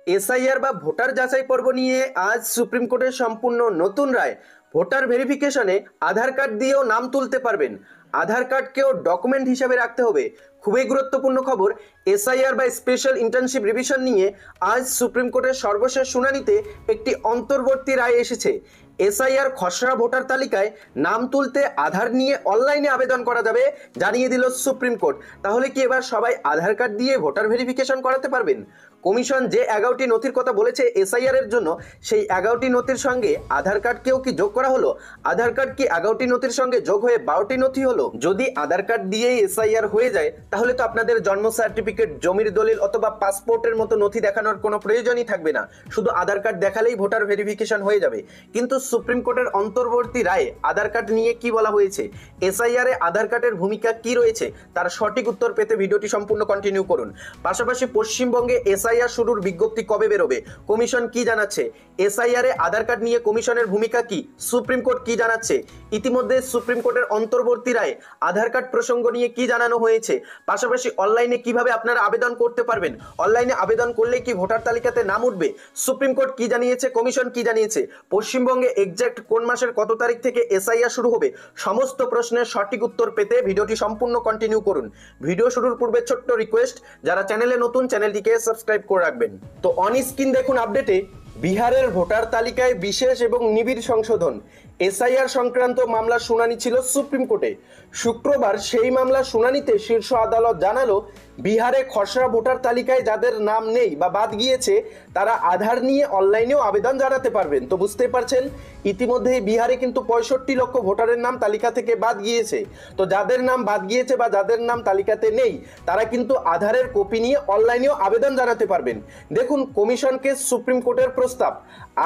SIR বা voter যাচাই পর্ব নিয়ে আজ সুপ্রিম কোর্টের সম্পূর্ণ নতুন রায়। ভোটার ভেরিফিকেশনে আধার কার্ড দিয়েও নাম তুলতে পারবেন। আধার কার্ডকেও ডকুমেন্ট হিসাবে রাখতে হবে। খুবই গুরুত্বপূর্ণ খবর। এসআইআর বা স্পেশাল ইন্টার্নশিপ রিভিশন নিয়ে আজ সুপ্রিম কোর্টের সর্বশেষ শুনানিতে একটি অন্তর্বর্তী রায় এসেছে। এসআইআর খসড়া ভোটার তালিকায় নাম তুলতে আধার নিয়ে অনলাইনে আবেদন করা যাবে জানিয়ে দিল সুপ্রিম কোর্ট। তাহলে কি এবার সবাই আধার কার্ড দিয়ে ভোটার ভেরিফিকেশন করাতে পারবেন? কমিশন যে 11টি নথির কথা বলেছে এসআইআর এর জন্য, সেই 11টি নথির সঙ্গে আধার কার্ডকেও কি যোগ করা হলো? আধার কার্ড কি 11টি নথির সঙ্গে যোগ হয়ে 12টি নথি হলো? যদি আধার কার্ড দিয়েই এসআইআর হয়ে যায় তাহলে তো আপনাদের জন্ম সার্টিফিকেট, জমির দলিল অথবা পাসপোর্টের মতো নথি দেখানোর কোনো প্রয়োজনই থাকবে না। শুধু আধার কার্ড দেখালেই ভোটার ভেরিফিকেশন হয়ে যাবে। কিন্তু সুপ্রিম কোর্টের অন্তর্বর্তী রায়ে আধার কার্ড নিয়ে কি বলা হয়েছে, এসআইআর এ আধার কার্ডের ভূমিকা কি রয়েছে, তার সঠিক উত্তর পেতে ভিডিওটি সম্পূর্ণ কন্টিনিউ করুন। পাশাপাশি পশ্চিমবঙ্গে এসআইআর শুরুর বিজ্ঞপ্তি কবে বেরোবে, কমিশন কি জানাচ্ছে, এসআইআর এ আধার কার্ড নিয়ে কমিশনের ভূমিকা কি, সুপ্রিম কোর্ট কি জানাচ্ছে, ইতিমধ্যে সুপ্রিম কোর্টের অন্তর্বর্তী রায়ে আধার কার্ড প্রসঙ্গ নিয়ে কি জানানো হয়েছে, পাশাপাশি অনলাইনে কিভাবে আপনারা আবেদন করতে পারবেন, অনলাইনে আবেদন করলে কি ভোটার তালিকাতে নাম উঠবে, সুপ্রিম কোর্ট কি জানিয়েছে, কমিশন কি জানিয়েছে, পশ্চিমবঙ্গে এক্সাক্ট কোন মাসের কত তারিখ থেকে এসআইআর শুরু হবে, সমস্ত প্রশ্নের সঠিক উত্তর পেতে ভিডিওটি সম্পূর্ণ কন্টিনিউ করুন। ভিডিও শুরুর পূর্বে ছোট্ট রিকোয়েস্ট, যারা চ্যানেলে নতুন চ্যানেলটিকে সাবস্ক্রাইব করে রাখবেন। তো অন স্ক্রিন দেখুন আপডেটে বিহারের ভোটার তালিকায় বিশেষ এবং নিবিড় সংশোধন। এসআইআর সংক্রান্ত মামলার শুনানি ছিল সুপ্রিম কোর্টে। শুক্রবার সেই মামলার শুনানিতে শীর্ষ আদালত জানালো, বিহারে খসড়া ভোটার তালিকায় যাদের নাম নেই বা বাদ গিয়েছে তারা আধার নিয়ে অনলাইনেও আবেদন জানাতে পারবেন। তো বুঝতে পারছেন, ইতিমধ্যেই বিহারে কিন্তু 65 লক্ষ ভোটারের নাম তালিকা থেকে বাদ গিয়েছে। তো যাদের নাম বাদ গিয়েছে বা যাদের নাম তালিকাতে নেই তারা কিন্তু আধারের কপি নিয়ে অনলাইনেও আবেদন জানাতে পারবেন। দেখুন কমিশনকে সুপ্রিম কোর্টের প্রস্তাব,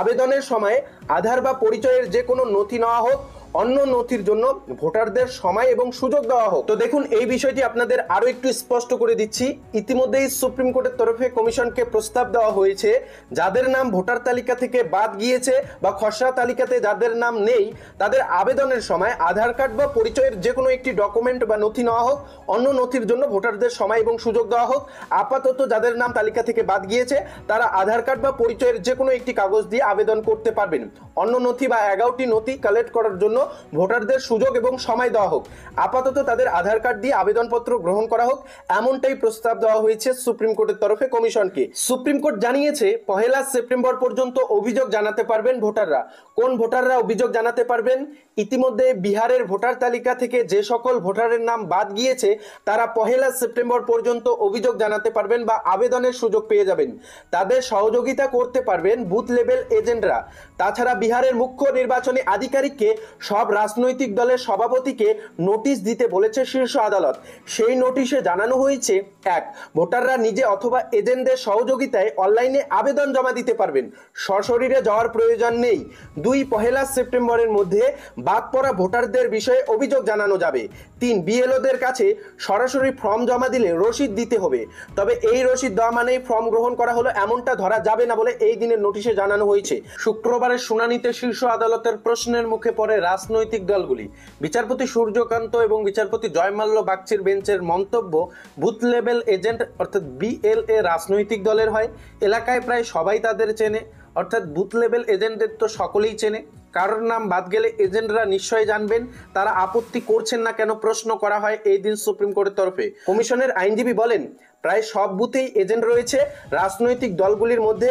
আবেদনের সময় আধার বা পরিচয়ের যে কোনো নথি নেওয়া হোক, অন্য নথির জন্য ভোটারদের সময় এবং সুযোগ দেওয়া হোক। তো দেখুন এই বিষয়টি আপনাদের আরো একটু স্পষ্ট করে দিচ্ছি। ইতিমধ্যেই সুপ্রিম কোর্টের তরফে কমিশনকে প্রস্তাব দেওয়া হয়েছে, যাদের নাম ভোটার তালিকা থেকে বাদ গিয়েছে বা খসড়া তালিকাতে যাদের নাম নেই তাদের আবেদনের সময় আধার কার্ড বা পরিচয়ের যে কোনো একটি ডকুমেন্ট বা নথি নেওয়া হোক, অন্য নথির জন্য ভোটারদের সময় এবং সুযোগ দেওয়া হোক। আপাতত যাদের নাম তালিকা থেকে বাদ গিয়েছে তারা আধার কার্ড বা পরিচয়ের যে কোনো একটি কাগজ দিয়ে আবেদন করতে পারবেন। অন্য নথি বা 11টি নথি কালেক্ট করার জন্য ভোটারদের সুযোগ এবং সময় দেওয়া হোক। আপাতত তাদের আধার কার্ড দিয়ে আবেদনপত্র গ্রহণ করা হোক, এমনটাই প্রস্তাব দেওয়া হয়েছে সুপ্রিম কোর্টের তরফে কমিশনকে। সুপ্রিম কোর্ট জানিয়েছে 1 সেপ্টেম্বর পর্যন্ত অভিযোগ জানাতে পারবেন ভোটাররা। কোন ভোটাররা অভিযোগ জানাতে পারবেন? ইতিমধ্যে বিহারের ভোটার তালিকা থেকে যে সকল ভোটারের নাম বাদ গিয়েছে তারা 1 সেপ্টেম্বর পর্যন্ত অভিযোগ জানাতে পারবেন বা আবেদনের সুযোগ পেয়ে যাবেন। তাদের সহযোগিতা করতে পারবেন বুথ লেভেল এজেন্টরা। তাছাড়া বিহারের মুখ্য নির্বাচনী আধিকারিককে সব রাজনৈতিক দলের সভাপতিকে নোটিশ দিতে বলেছে শীর্ষ আদালত। সেই নোটিশে জানানো হয়েছে, 1, ভোটাররা নিজে অথবা এজেন্টদের সহযোগিতায় অনলাইনে আবেদন জমা দিতে পারবেন, সশরীরে যাওয়ার প্রয়োজন নেই। 2, 1 সেপ্টেম্বরের মধ্যে বাদ পড়া ভোটারদের বিষয়ে অভিযোগ জানানো যাবে। 3, বিএলওদের কাছে সরাসরি ফর্ম জমা দিলে রসিদ দিতে হবে। তবে এই রসিদ দেওয়া মানেই ফর্ম গ্রহণ করা হলো এমনটা ধরা যাবে না বলে এই দিনের নোটিশে জানানো হয়েছে। শুক্রবারের শুনানিতে শীর্ষ আদালতের প্রশ্নের মুখে পড়ে রাজনৈতিক দলগুলি। বিচারপতি সূর্যকান্ত এবং বিচারপতি জয়মাল্য বাগচির বেঞ্চের মন্তব্য, বুথ লেভেল এজেন্ট অর্থাৎ বিএলএ রাজনৈতিক দলের হয়, এলাকায় প্রায় সবাই তাদের চেনে, অর্থাৎ বুথ লেভেল এজেন্টদের তো সকলেই চেনে। কারোর নাম বাদ গেলে এজেন্টরা নিশ্চয়ই জানবেন, তারা আপত্তি করছেন না কেন প্রশ্ন করা হয় এই দিন সুপ্রিম কোর্টের তরফে। কমিশনের আইনজীবী বলেন, প্রায় সব বুথেই এজেন্ট রয়েছে। রাজনৈতিক দলগুলির মধ্যে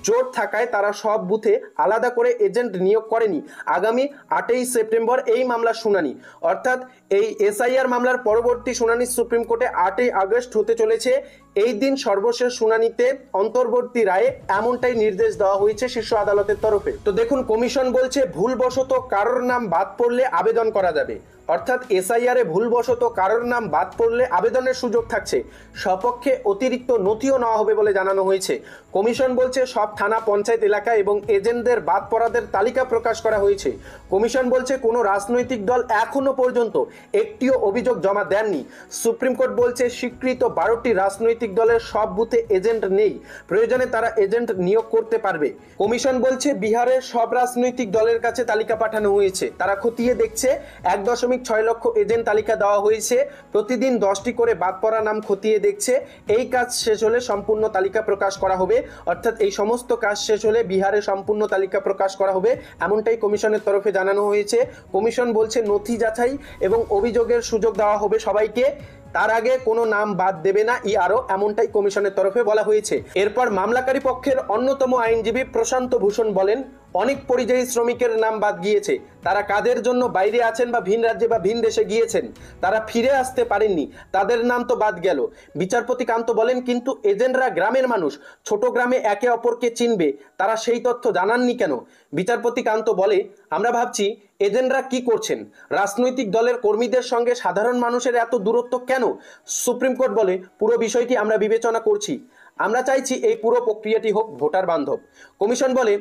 জোট থাকায় তারা সব বুথে আলাদা করে এজেন্ট নিয়োগ করেনি। আগামী 8 সেপ্টেম্বর এই মামলার শুনানি, অর্থাৎ এই এসআইআর মামলার পরবর্তী শুনানি সুপ্রিম কোর্টে 8 আগস্ট হতে চলেছে। এই দিন সর্বশেষ শুনানিতে অন্তর্বর্তী রায়ে এমনটাই নির্দেশ দেওয়া হয়েছে শীর্ষ আদালতের তরফে। তো দেখুন কমিশন বলছে ভুলবশত কারোর নাম বাদ পড়লে আবেদন করা যাবে, অর্থাৎ এসআইআর এ ভুলবশত কারোর নাম বাদ পড়লে আবেদনের সুযোগ থাকছে। সপক্ষে অতিরিক্ত নথিও নেওয়া হবে বলে জানানো হয়েছে। কমিশন বলছে সব থানা, পঞ্চায়েত এলাকা এবং এজেন্টদের বাদ পড়াদের তালিকা প্রকাশ করা হয়েছে। কমিশন বলছে কোনো রাজনৈতিক দল এখনো পর্যন্ত একটিও অভিযোগ জমা দেননি। সুপ্রিম কোর্ট বলছে স্বীকৃত 12টি রাজনৈতিক দলের সব বুথে এজেন্ট নেই, প্রয়োজনে তারা এজেন্ট নিয়োগ করতে পারবে। কমিশন বলছে বিহারের সব রাজনৈতিক দলের কাছে তালিকা পাঠানো হয়েছে, তারা খতিয়ে দেখছে। 1 1.6 লক্ষ এজেন্ট তালিকা দেওয়া হয়েছে, প্রতিদিন 10টি করে বাদ পড়া নাম খতিয়ে দেখছে। এই কাজ শেষ হলে সম্পূর্ণ তালিকা প্রকাশ করা হবে, অর্থাৎ এই সমস্ত কাজ শেষ হলে বিহারে সম্পূর্ণ তালিকা প্রকাশ করা হবে, এমনটাই কমিশনের তরফে জানানো হয়েছে। কমিশন বলছে নথি যাচাই এবং অভিযোগের সুযোগ দেওয়া হবে সবাইকে, তার আগে কোনো নাম বাদ দেবে না আরও, এমনটাই কমিশনের তরফে বলা হয়েছে। এরপর মামলাকারী পক্ষের অন্যতম আইনজীবী প্রশান্ত ভূষণ বলেন, অনেক পরিযায়ী শ্রমিকের নাম বাদ গিয়েছে, তারা কাজের জন্য বাইরে আছেন বা ভিন রাজ্যে বা ভিন দেশে গিয়েছেন, তারা ফিরে আসতে পারেননি, তাদের নাম তো বাদ গেল। বিচারপতি কান্ত বলেন, কিন্তু এজেন্টরা গ্রামের মানুষ, ছোট গ্রামে একে অপরকে চিনবে, তারা সেই তথ্য জানাননি কেন? বিচারপতি কান্ত বলে, আমরা ভাবছি এজেন্টরা কি করছেন, রাজনৈতিক দলের কর্মীদের সঙ্গে সাধারণ মানুষের এত দূরত্ব কেন? সুপ্রিম কোর্ট বলে, পুরো বিষয়টি আমরা বিবেচনা করছি, আমরা চাইছি এই পুরো প্রক্রিয়াটি হোক ভোটার বান্ধব। কমিশন বলে,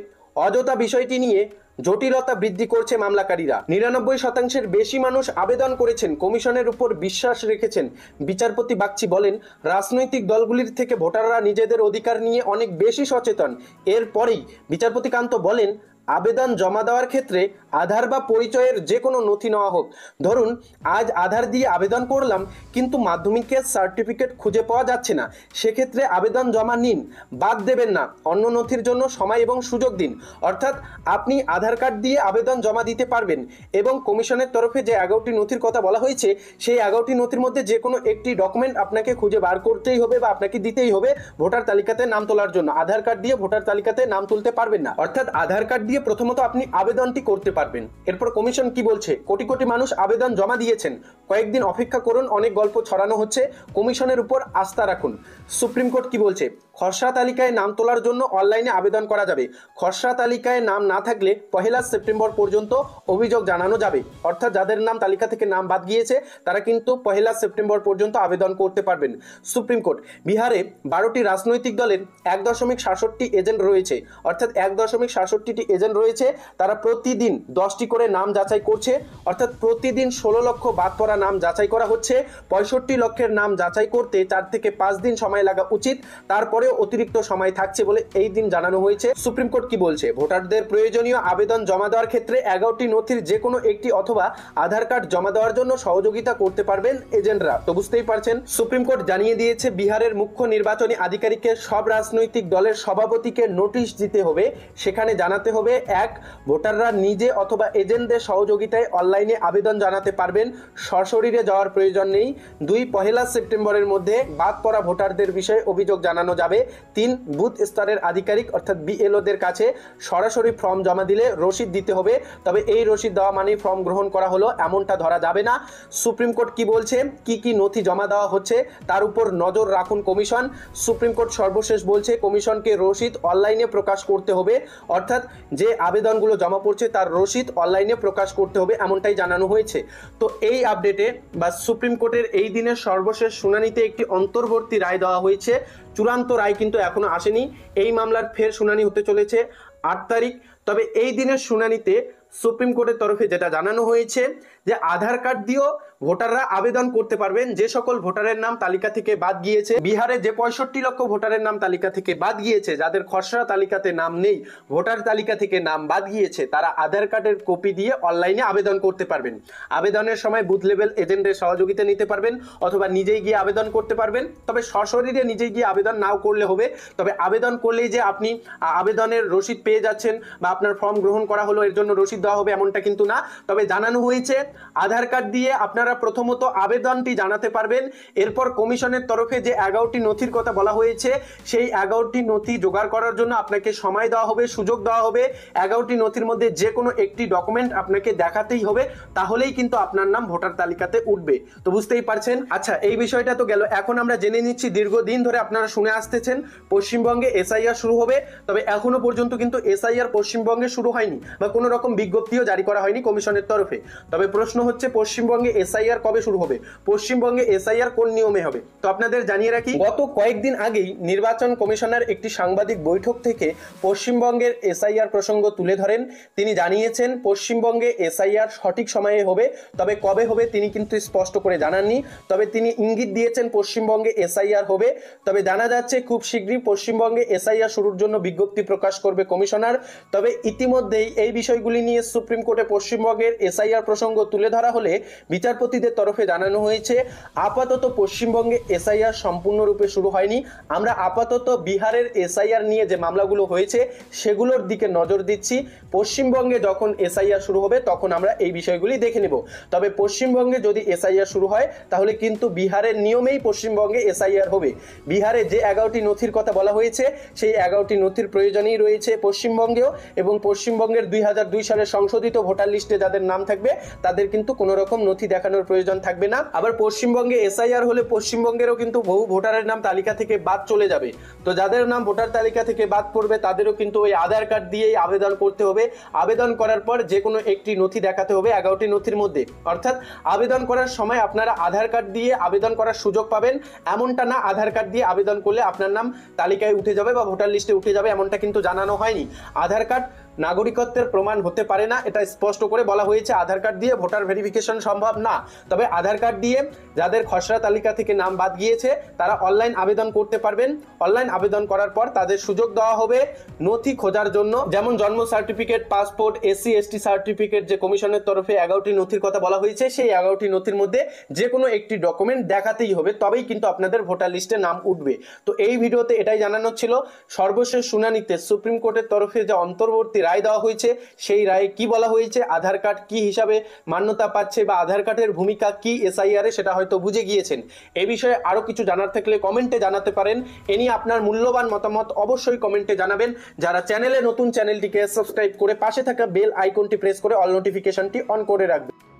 অযথা বিষয়টি নিয়ে জটিলতা বৃদ্ধি করছে মামলাকারীরা। 99% বেশি মানুষ আবেদন করেছেন, কমিশনের উপর বিশ্বাস রেখেছেন। বিচারপতি বাগচি বলেন, রাজনৈতিক দলগুলির থেকে ভোটাররা নিজেদের অধিকার নিয়ে অনেক বেশি সচেতন। এরপরেই বিচারপতি কান্ত বলেন, আবেদন জমা দেওয়ার ক্ষেত্রে আধার বা পরিচয়ের যে কোনো নথি নেওয়া হোক। ধরুন আজ আধার দিয়ে আবেদন করলাম, কিন্তু মাধ্যমিকের সার্টিফিকেট খুঁজে পাওয়া যাচ্ছে না, সেক্ষেত্রে আবেদন জমা নিন, বাদ দেবেন না, অন্য নথির জন্য সময় এবং সুযোগ দিন। অর্থাৎ আপনি আধার কার্ড দিয়ে আবেদন জমা দিতে পারবেন এবং কমিশনের তরফে যে 11টি নথির কথা বলা হয়েছে, সেই 11টি নথির মধ্যে যে কোনো একটি ডকুমেন্ট আপনাকে খুঁজে বার করতেই হবে বা আপনাকে দিতেই হবে ভোটার তালিকাতে নাম তোলার জন্য। আধার কার্ড দিয়ে ভোটার তালিকাতে নাম তুলতে পারবেন না, অর্থাৎ আধার কার্ড দিয়ে প্রথমত আপনি আবেদনটি করতে পারবেন। এরপর কমিশন কি বলছে, কোটি কোটি মানুষ আবেদন জমা দিয়েছেন, কয়েকদিন অপেক্ষা করুন, অনেক গল্প ছড়ানো হচ্ছে, কমিশনের উপর আস্থা রাখুন। সুপ্রিম কোর্ট কি বলছে, খসড়া তালিকায় নাম তোলার জন্য অনলাইনে আবেদন করা যাবে, খসড়া তালিকায় নাম না থাকলে 1 সেপ্টেম্বর পর্যন্ত অভিযোগ জানানো যাবে। অর্থাৎ যাদের নাম তালিকা থেকে নাম বাদ গিয়েছে তারা কিন্তু 1 সেপ্টেম্বর পর্যন্ত আবেদন করতে পারবেন। সুপ্রিম কোর্ট, বিহারে 12টি রাজনৈতিক দলের 1.67 এজেন্ট রয়েছে, অর্থাৎ 1.67টি এজেন্ট রয়েছে, তারা প্রতিদিন 10টি করে নাম যাচাই করছে, অর্থাৎ প্রতিদিন 16 লক্ষ বাদ পড়া নাম যাচাই করা হচ্ছে। 65 লক্ষের নাম যাচাই করতে 4 থেকে 5 দিন সময় লাগা উচিত, তারপরেও অতিরিক্ত সময় থাকছে বলে এই দিন জানানো হয়েছে। সুপ্রিম কোর্ট কি বলছে, ভোটারদের প্রয়োজনীয় আবেদন জমা দেওয়ার ক্ষেত্রে 11টি নথির যে কোনো একটি অথবা আধার কার্ড জমা দেওয়ার জন্য সহযোগিতা করতে পারবেন এজেন্টরা। তো বুঝতেই পারছেন, সুপ্রিম কোর্ট জানিয়ে দিয়েছে বিহারের মুখ্য নির্বাচনী আধিকারিককে সব রাজনৈতিক দলের সভাপতিকে নোটিশ দিতে হবে, সেখানে জানাতে হবে, 1, ভোটাররা নিজে অথবা এজেন্টদের সহযোগিতায় অনলাইনে আবেদন জানাতে পারবেন, সশরীরে যাওয়ার প্রয়োজন নেই। 2, 1 সেপ্টেম্বরের মধ্যে বাদ পড়া ভোটারদের বিষয়ে অভিযোগ জানানো যাবে। 3, বুথ স্তরের আধিকারিক অর্থাৎ বিএলওদের কাছে সরাসরি ফর্ম জমা দিলে রসিদ দিতে হবে, তবে এই রসিদ দেওয়া মানেই ফর্ম গ্রহণ করা হলো এমনটা ধরা যাবে না। সুপ্রিম কোর্ট কি বলছে, কি কি নথি জমা দেওয়া হচ্ছে তার উপর নজর রাখুন কমিশন। সুপ্রিম কোর্ট সর্বশেষ বলছে, কমিশনকে রসিদ অনলাইনে প্রকাশ করতে হবে, অর্থাৎ যে আবেদনগুলো জমা পড়ছে তার রসিদ অনলাইনে প্রকাশ করতে হবে, এমনটাই জানানো হয়েছে। তো এই আপডেটে বা সুপ্রিম কোর্টের এই দিনের সর্বশেষ শুনানিতে একটি অন্তর্বর্তী রায় দেওয়া হয়েছে, চূড়ান্ত রায় কিন্তু এখনো আসেনি। এই মামলার ফের শুনানি হতে চলেছে 8 তারিখ। তবে এই দিনের শুনানিতে সুপ্রিম কোর্টের তরফে যেটা জানানো হয়েছে যে আধার কার্ড দিয়েও ভোটাররা আবেদন করতে পারবেন, যে সকল ভোটারের নাম তালিকা থেকে বাদ গিয়েছে। বিহারে যে 65 লক্ষ ভোটারের নাম তালিকা থেকে বাদ গিয়েছে, যাদের খসড়া তালিকাতে নাম নেই, ভোটার তালিকা থেকে নাম বাদ গিয়েছে, তারা আধার কার্ডের কপি দিয়ে অনলাইনে আবেদন করতে পারবেন। আবেদনের সময় বুথ লেভেল এজেন্টের সহযোগিতা নিতে পারবেন অথবা নিজেই গিয়ে আবেদন করতে পারবেন। তবে সশরীরে নিজেই গিয়ে আবেদন নাও করলে হবে, তবে আবেদন করলেই যে আপনি আবেদনের রসিদ পেয়ে যাচ্ছেন বা আপনার ফর্ম গ্রহণ করা হলো এর জন্য রসিদ দেওয়া হবে এমনটা কিন্তু না। তবে জানানো হয়েছে আধার কার্ড দিয়ে আপনারা প্রথমত আবেদনটি জানাতে পারবেন, এরপর কমিশনের তরফে যে 11টি নথির কথা বলা হয়েছে সেই 11টি নথি জোগাড় করার জন্য আপনাকে সময় দেওয়া হবে, সুযোগ দেওয়া হবে। 11টি নথির মধ্যে যে কোনো একটি ডকুমেন্ট আপনাকে দেখাতেই হবে, তাহলেই কিন্তু আপনার নাম ভোটার তালিকাতে উঠবে। তো বুঝতেই পারছেন। আচ্ছা, এই বিষয়টা তো গেল, এখন আমরা জেনে নিচ্ছি দীর্ঘদিন ধরে আপনারা শুনে আসতেছেন পশ্চিমবঙ্গে এসআইআর শুরু হবে, তবে এখনো পর্যন্ত কিন্তু এসআইআর পশ্চিমবঙ্গে শুরু হয়নি বা কোনো রকম বিজ্ঞপ্তিও জারি করা হয়নি কমিশনের তরফে। তবে প্রশ্ন হচ্ছে, পশ্চিমবঙ্গে এসআইআর কবে শুরু হবে, পশ্চিমবঙ্গে এসআইআর কোন নিয়মে হবে। তো আপনাদের জানিয়ে রাখি, গত কয়েকদিন আগেই নির্বাচন কমিশনার একটি সাংবাদিক বৈঠক থেকে পশ্চিমবঙ্গের এসআইআর প্রসঙ্গ তুলে ধরেন। তিনি জানিয়েছেন পশ্চিমবঙ্গে এসআইআর সঠিক সময়ে হবে, তবে কবে হবে তিনি কিন্তু স্পষ্ট করে জানাননি। তবে তিনি ইঙ্গিত দিয়েছেন পশ্চিমবঙ্গে এসআইআর হবে। তবে জানা যাচ্ছে খুব শীঘ্রই পশ্চিমবঙ্গে এসআইআর শুরুর জন্য বিজ্ঞপ্তি প্রকাশ করবে কমিশনার। তবে ইতিমধ্যেই এই বিষয়গুলি নিয়ে সুপ্রিম কোর্টে পশ্চিমবঙ্গের এসআইআর প্রসঙ্গ তুলে ধরা হলে বিচারপতিদের তরফে জানানো হয়েছে আপাতত পশ্চিমবঙ্গে এসআইআর সম্পূর্ণরূপে শুরু হয়নি। আমরা আপাতত বিহারের এসআইআর নিয়ে যে মামলাগুলো হয়েছে সেগুলোর দিকে নজর দিচ্ছি। পশ্চিমবঙ্গে যখন এসআইআর শুরু হবে তখন আমরা এই বিষয়গুলি দেখে নেব। তবে পশ্চিমবঙ্গে যদি এসআইআর শুরু হয় তাহলে কিন্তু বিহারের নিয়মেই পশ্চিমবঙ্গে এসআইআর হবে। বিহারে যে 11টি নথির কথা বলা হয়েছে সেই 11টি নথির প্রয়োজনই রয়েছে পশ্চিমবঙ্গেও, এবং পশ্চিমবঙ্গের 2002 সালের সংশোধিত ভোটার লিস্টে যাদের নাম থাকবে তাদের কিন্তু কোনো রকম নথি দেখানোর প্রয়োজন থাকবে না। আবার পশ্চিমবঙ্গে এসআইআর হলে পশ্চিমবঙ্গেরও কিন্তু বহু ভোটারের নাম তালিকা থেকে বাদ চলে যাবে। তো যাদের নাম ভোটার তালিকা থেকে বাদ পড়বে তাদেরও কিন্তু ওই আধার কার্ড দিয়েই আবেদন করতে হবে। আবেদন করার পর যে কোনো একটি নথি দেখাতে হবে 11টি নথির মধ্যে। অর্থাৎ আবেদন করার সময় আপনারা আধার কার্ড দিয়ে আবেদন করার সুযোগ পাবেন, এমনটা না আধার কার্ড দিয়ে আবেদন করলে আপনার নাম তালিকায় উঠে যাবে বা ভোটার লিস্টে উঠে যাবে, এমনটা কিন্তু জানানো হয়নি। আধার কার্ড নাগরিকত্বের প্রমাণ হতে পারে না, এটা স্পষ্ট করে বলা হয়েছে। আধার কার্ড দিয়ে ভোটার ভেরিফিকেশন সম্ভব না। তবে আধার কার্ড দিয়ে যাদের খসড়া তালিকা থেকে নাম বাদ গিয়েছে তারা অনলাইন আবেদন করতে পারবেন। অনলাইন আবেদন করার পর তাদের সুযোগ দেওয়া হবে নথি খোঁজার জন্য, যেমন জন্ম certificate, passport, SC ST certificate. যে কমিশনের তরফে 11টি নথির কথা বলা হয়েছে সেই 11টি নথির মধ্যে যে কোনো একটি ডকুমেন্ট দেখাতেই হবে, তবেই কিন্তু আপনাদের ভোটার লিস্টে নাম উঠবে। তো এই ভিডিওতে এটাই জানানো ছিল। সর্বশেষ শুনানিতে সুপ্রিম কোর্টের তরফে যে অন্তর্বর্তী রায় দেওয়া হয়েছে সেই রায়ে কি বলা হয়েছে, আধার কার্ড কি হিসাবে মান্যতা পাচ্ছে বা আধার কার্ডের ভূমিকা কি এসআইআর এ, সেটা হয়তো বুঝে গিয়েছেন। এই বিষয়ে আরো কিছু জানার থাকলে কমেন্টে জানাতে পারেন। এ নিয়ে আপনার মূল্যবান মতামত অবশ্যই কমেন্টে জানাবেন। যারা চ্যানেলে নতুন, চ্যানেলটিকে সাবস্ক্রাইব করে পাশে থাকা বেল আইকনটি প্রেস করে অল নোটিফিকেশনটি অন করে রাখবেন।